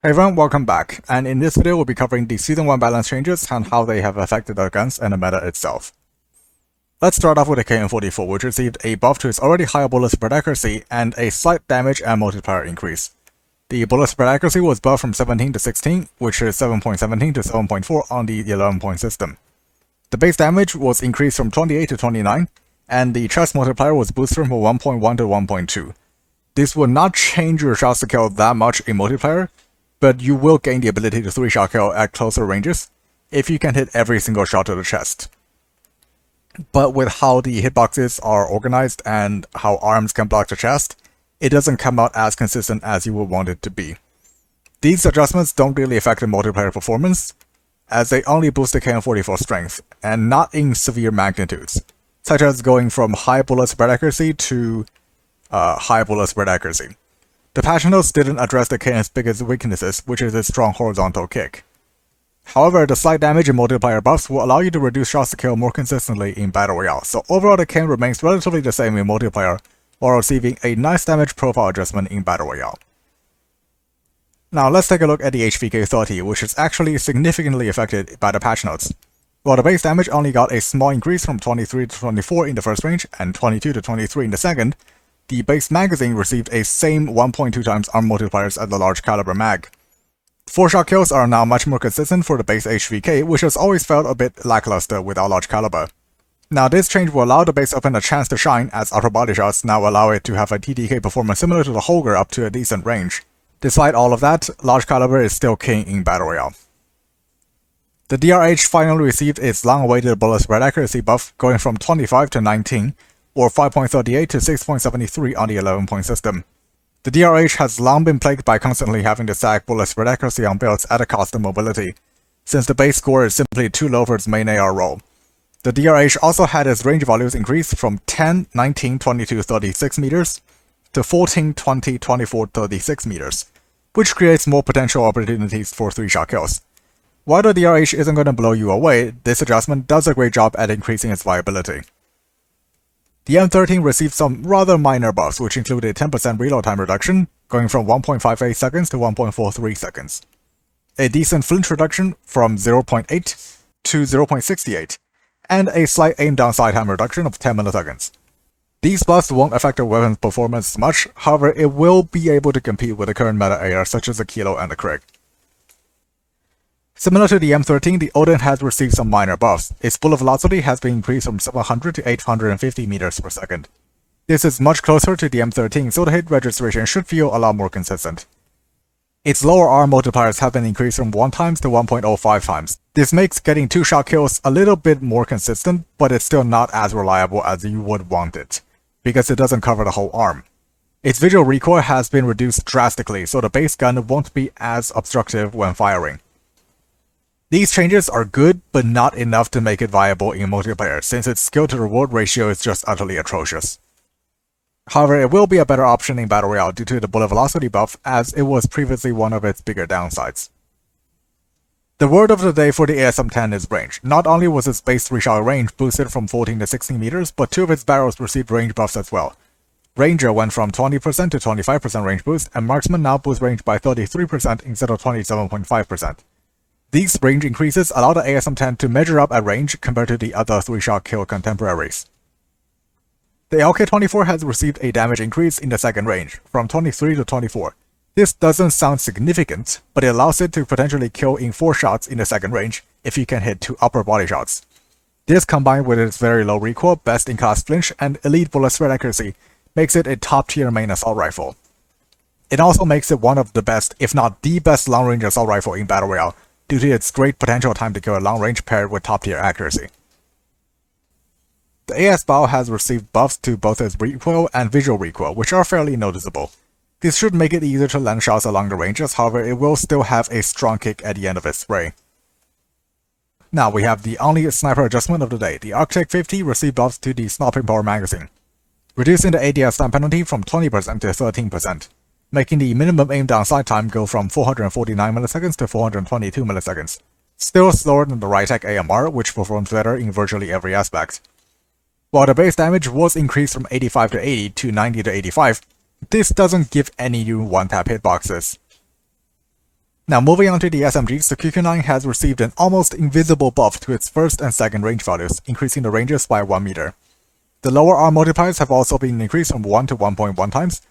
Hey everyone, welcome back, and in this video we'll be covering the Season 1 balance changes and how they have affected the guns and the meta itself. Let's start off with the KN-44, which received a buff to its already higher bullet spread accuracy and a slight damage and multiplier increase. The bullet spread accuracy was buffed from 17 to 16, which is 7.17 to 7.4 on the 11-point system. The base damage was increased from 28 to 29, and the chest multiplier was boosted from 1.1 to 1.2. This will not change your shots to kill that much in multiplayer, but you will gain the ability to 3-shot kill at closer ranges if you can hit every single shot to the chest. But with how the hitboxes are organized and how arms can block the chest, it doesn't come out as consistent as you would want it to be. These adjustments don't really affect the multiplayer performance, as they only boost the KN-44 strength, and not in severe magnitudes, such as going from high bullet spread accuracy to high bullet spread accuracy. The patch notes didn't address the KN's biggest weaknesses, which is its strong horizontal kick. However, the slight damage and multiplier buffs will allow you to reduce shots to kill more consistently in Battle Royale, so overall the KN remains relatively the same in multiplayer, while receiving a nice damage profile adjustment in Battle Royale. Now let's take a look at the HVK-30, which is actually significantly affected by the patch notes. While the base damage only got a small increase from 23 to 24 in the first range and 22 to 23 in the second, the base magazine received a same 1.2 times arm multipliers as the large caliber mag. 4-shot kills are now much more consistent for the base HVK, which has always felt a bit lackluster without large caliber. Now this change will allow the base weapon a chance to shine, as upper body shots now allow it to have a TDK performance similar to the Holger up to a decent range. Despite all of that, large caliber is still king in Battle Royale. The DRH finally received its long-awaited bullet spread accuracy buff, going from 25 to 19, or 5.38 to 6.73 on the 11-point system. The DRH has long been plagued by constantly having to stack bullet spread accuracy on builds at a cost of mobility, since the base score is simply too low for its main AR role. The DRH also had its range values increased from 10, 19, 22, 36 meters to 14, 20, 24, 36 meters, which creates more potential opportunities for 3-shot kills. While the DRH isn't going to blow you away, this adjustment does a great job at increasing its viability. The M13 received some rather minor buffs, which include a 10% reload time reduction, going from 1.58 seconds to 1.43 seconds. A decent flinch reduction from 0.8 to 0.68, and a slight aim down side time reduction of 10 milliseconds. These buffs won't affect the weapon's performance much, however it will be able to compete with the current meta AR such as the Kilo and the Krig. Similar to the M13, the Odin has received some minor buffs. Its bullet velocity has been increased from 700 to 850 meters per second. This is much closer to the M13, so the hit registration should feel a lot more consistent. Its lower arm multipliers have been increased from 1 times to 1.05 times. This makes getting 2-shot kills a little bit more consistent, but it's still not as reliable as you would want it, because it doesn't cover the whole arm. Its visual recoil has been reduced drastically, so the base gun won't be as obstructive when firing. These changes are good, but not enough to make it viable in multiplayer, since its skill to reward ratio is just utterly atrocious. However, it will be a better option in Battle Royale due to the bullet velocity buff, as it was previously one of its bigger downsides. The word of the day for the ASM-10 is range. Not only was its base 3-shot range boosted from 14 to 16 meters, but 2 of its barrels received range buffs as well. Ranger went from 20% to 25% range boost, and Marksman now boosts range by 33% instead of 27.5%. These range increases allow the ASM-10 to measure up at range compared to the other 3-shot kill contemporaries. The LK-24 has received a damage increase in the second range, from 23 to 24. This doesn't sound significant, but it allows it to potentially kill in 4 shots in the second range if you can hit 2 upper body shots. This combined with its very low recoil, best-in-class flinch, and elite bullet spread accuracy makes it a top-tier main assault rifle. It also makes it one of the best, if not the best long-range assault rifle in Battle Royale, due to its great potential time to kill at long range paired with top-tier accuracy. The AS Bow has received buffs to both its recoil and visual recoil, which are fairly noticeable. This should make it easier to land shots along the ranges, however it will still have a strong kick at the end of its spray. Now we have the only sniper adjustment of the day. The Arctic 50 received buffs to the Stopping Power magazine, reducing the ADS stun penalty from 20% to 13%. Making the minimum aim down sight time go from 449 milliseconds to 422 milliseconds. Still slower than the Rytec AMR, which performs better in virtually every aspect. While the base damage was increased from 85 to 80 to 90 to 85, this doesn't give any new one-tap hitboxes. Now moving on to the SMGs, the QQ9 has received an almost invisible buff to its first and second range values, increasing the ranges by 1 meter. The lower arm multipliers have also been increased from 1 to 1.1 times.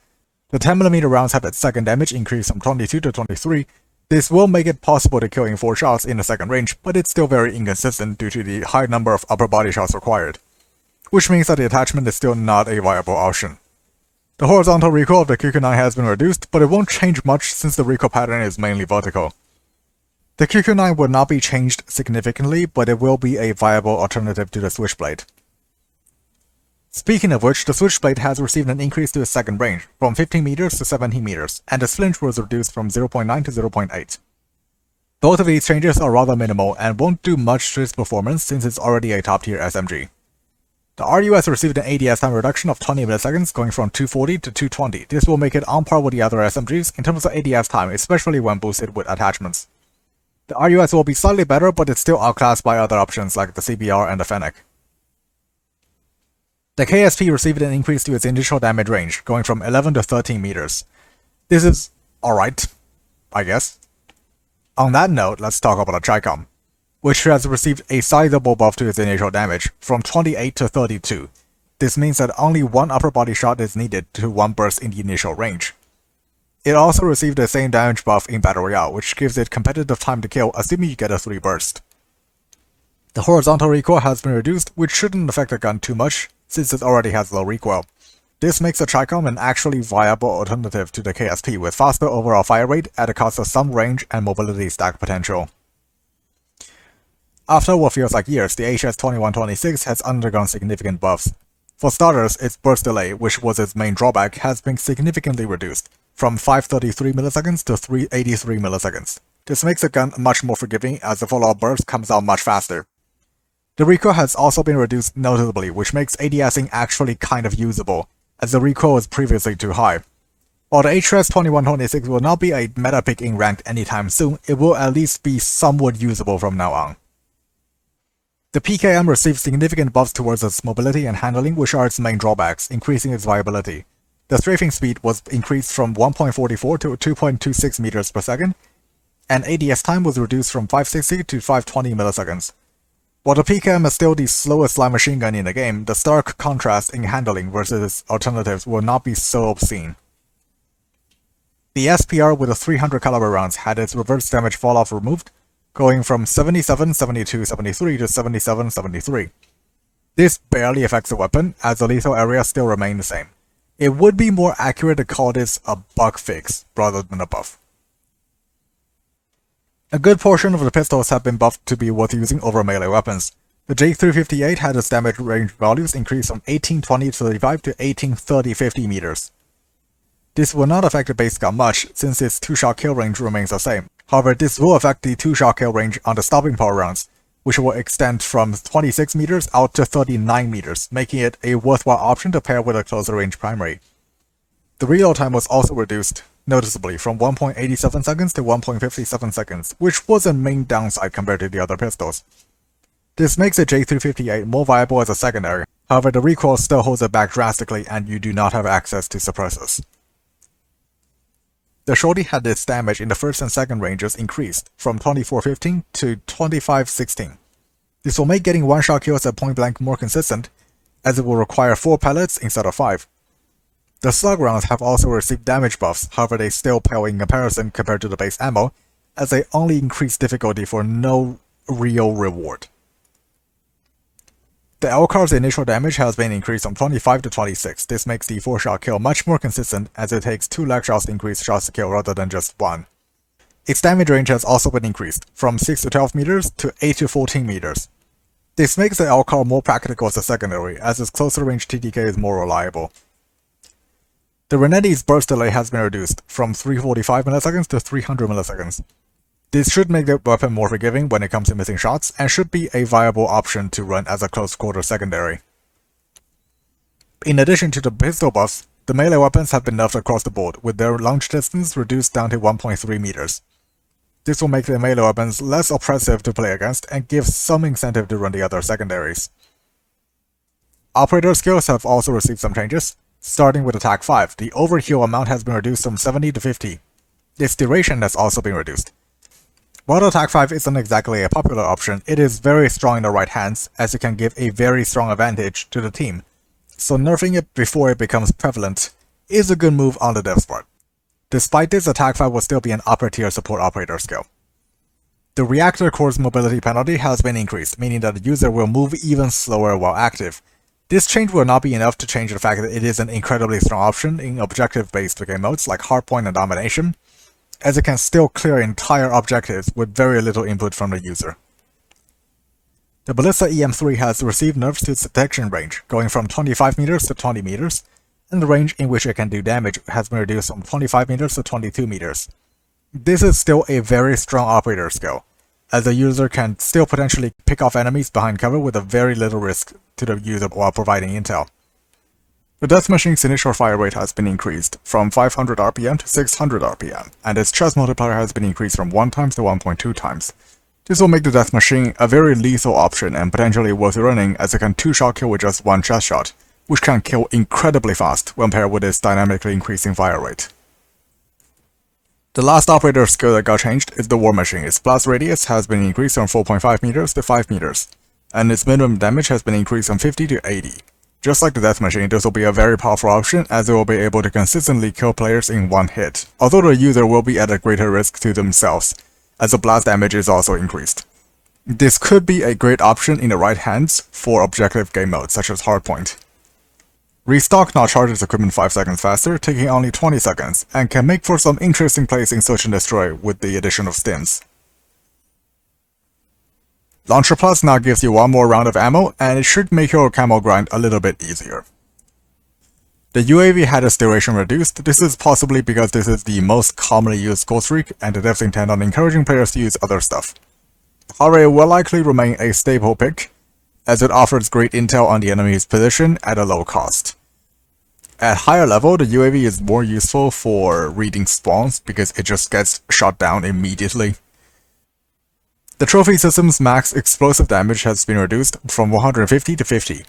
The 10mm rounds have its second damage increased from 22 to 23. This will make it possible to kill in 4 shots in the second range, but it's still very inconsistent due to the high number of upper body shots required, which means that the attachment is still not a viable option. The horizontal recoil of the QQ9 has been reduced, but it won't change much since the recoil pattern is mainly vertical. The QQ9 will not be changed significantly, but it will be a viable alternative to the Switchblade. Speaking of which, the Switchblade has received an increase to its second range, from 15 meters to 17 meters, and the flinch was reduced from 0.9 to 0.8. Both of these changes are rather minimal and won't do much to its performance since it's already a top-tier SMG. The RUS received an ADS time reduction of 20 milliseconds, going from 240 to 220. This will make it on par with the other SMGs in terms of ADS time, especially when boosted with attachments. The RUS will be slightly better, but it's still outclassed by other options like the CBR and the Fennec. The KSP received an increase to its initial damage range, going from 11 to 13 meters. This is alright, I guess. On that note, let's talk about the Tricom, which has received a sizable buff to its initial damage, from 28 to 32. This means that only one upper body shot is needed to one burst in the initial range. It also received the same damage buff in Battle Royale, which gives it competitive time to kill assuming you get a 3 burst. The horizontal recoil has been reduced, which shouldn't affect the gun too much, since it already has low recoil. This makes the Tricom an actually viable alternative to the KSP with faster overall fire rate at the cost of some range and mobility stack potential. After what feels like years, the HS2126 has undergone significant buffs. For starters, its burst delay, which was its main drawback, has been significantly reduced, from 533 milliseconds to 383 milliseconds. This makes the gun much more forgiving as the follow-up burst comes out much faster. The recoil has also been reduced noticeably, which makes ADSing actually kind of usable, as the recoil was previously too high. While the HS2126 will not be a meta pick in ranked anytime soon, it will at least be somewhat usable from now on. The PKM received significant buffs towards its mobility and handling, which are its main drawbacks, increasing its viability. The strafing speed was increased from 1.44 to 2.26 meters per second, and ADS time was reduced from 560 to 520 milliseconds. While the PKM is still the slowest light machine gun in the game, the stark contrast in handling versus its alternatives will not be so obscene. The SPR with the 300 caliber rounds had its reverse damage falloff removed, going from 77, 72, 73 to 77, 73. This barely affects the weapon, as the lethal area still remains the same. It would be more accurate to call this a bug fix rather than a buff. A good portion of the pistols have been buffed to be worth using over melee weapons. The J358 had its damage range values increased from 1820-35 to 1830-50 meters. This will not affect the base gun much, since its 2-shot kill range remains the same. However, this will affect the 2-shot kill range on the stopping power rounds, which will extend from 26 meters out to 39 meters, making it a worthwhile option to pair with a closer range primary. The reload time was also reduced noticeably from 1.87 seconds to 1.57 seconds, which was a main downside compared to the other pistols. This makes the J358 more viable as a secondary, however the recoil still holds it back drastically and you do not have access to suppressors. The Shorty had its damage in the first and second ranges increased from 2415 to 2516. This will make getting one-shot kills at point blank more consistent, as it will require 4 pellets instead of 5. The slug rounds have also received damage buffs, however they still pale in comparison compared to the base ammo, as they only increase difficulty for no real reward. The LCAR's initial damage has been increased from 25 to 26. This makes the 4-shot kill much more consistent, as it takes 2 leg shots to increase shots to kill rather than just 1. Its damage range has also been increased, from 6 to 12 meters to 8 to 14 meters. This makes the LCAR more practical as a secondary, as its closer range TTK is more reliable. The Renetti's burst delay has been reduced from 345 milliseconds to 300 milliseconds. This should make the weapon more forgiving when it comes to missing shots, and should be a viable option to run as a close-quarter secondary. In addition to the pistol buffs, the melee weapons have been nerfed across the board, with their launch distance reduced down to 1.3 meters. This will make the melee weapons less oppressive to play against, and give some incentive to run the other secondaries. Operator skills have also received some changes. Starting with Attack 5, the overheal amount has been reduced from 70 to 50. Its duration has also been reduced. While the TAC-5 isn't exactly a popular option, it is very strong in the right hands as it can give a very strong advantage to the team, so nerfing it before it becomes prevalent is a good move on the dev's part. Despite this, the TAC-5 will still be an upper tier support operator skill. The reactor core's mobility penalty has been increased, meaning that the user will move even slower while active. This change will not be enough to change the fact that it is an incredibly strong option in objective-based game modes like Hardpoint and Domination, as it can still clear entire objectives with very little input from the user. The Ballista EM3 has received nerfs to its detection range, going from 25 meters to 20 meters, and the range in which it can do damage has been reduced from 25 meters to 22 meters. This is still a very strong operator skill, as the user can still potentially pick off enemies behind cover with a very little risk to the user while providing intel. The Death Machine's initial fire rate has been increased from 500 RPM to 600 RPM, and its chest multiplier has been increased from 1 times to 1.2 times. This will make the Death Machine a very lethal option and potentially worth running, as it can 2-shot kill with just 1 chest shot, which can kill incredibly fast when paired with its dynamically increasing fire rate. The last operator skill that got changed is the War Machine. Its blast radius has been increased from 4.5 meters to 5 meters, and its minimum damage has been increased from 50 to 80. Just like the Death Machine, this will be a very powerful option as it will be able to consistently kill players in one hit, although the user will be at a greater risk to themselves, as the blast damage is also increased. This could be a great option in the right hands for objective game modes such as Hardpoint. Restock now charges equipment 5 seconds faster, taking only 20 seconds, and can make for some interesting plays in Search and Destroy with the addition of stims. Launcher Plus now gives you one more round of ammo, and it should make your camo grind a little bit easier. The UAV had its duration reduced. This is possibly because this is the most commonly used skill streak, and the devs intend on encouraging players to use other stuff. However, it will likely remain a staple pick, as it offers great intel on the enemy's position at a low cost. At higher level, the UAV is more useful for reading spawns because it just gets shot down immediately. The trophy system's max explosive damage has been reduced from 150 to 50.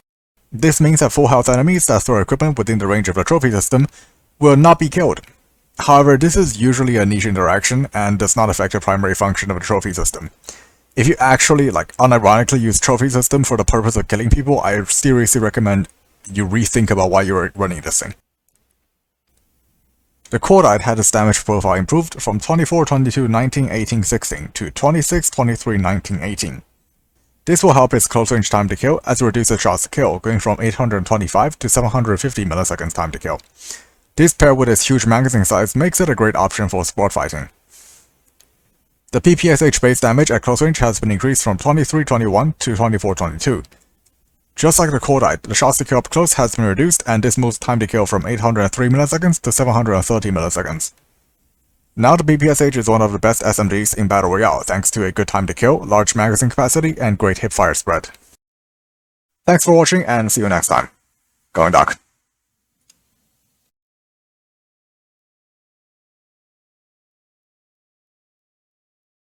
This means that full health enemies that throw equipment within the range of the trophy system will not be killed. However, this is usually a niche interaction and does not affect the primary function of the trophy system. If you actually, unironically use trophy system for the purpose of killing people, I seriously recommend you rethink about why you're running this thing. The Cordite had its damage profile improved from 24, 22, 19, 18, 16 to 26, 23, 19, 18. This will help its close range time to kill as it reduces shots to kill, going from 825 to 750 milliseconds time to kill. This paired with its huge magazine size makes it a great option for sport fighting. The PPSH base damage at close range has been increased from 23-21 to 24-22. Just like the Cordite, the shots to kill up close has been reduced, and this moves time to kill from 803 milliseconds to 730 milliseconds. Now the PPSH is one of the best SMGs in Battle Royale thanks to a good time to kill, large magazine capacity, and great hipfire spread. Thanks for watching and see you next time. Going Dark.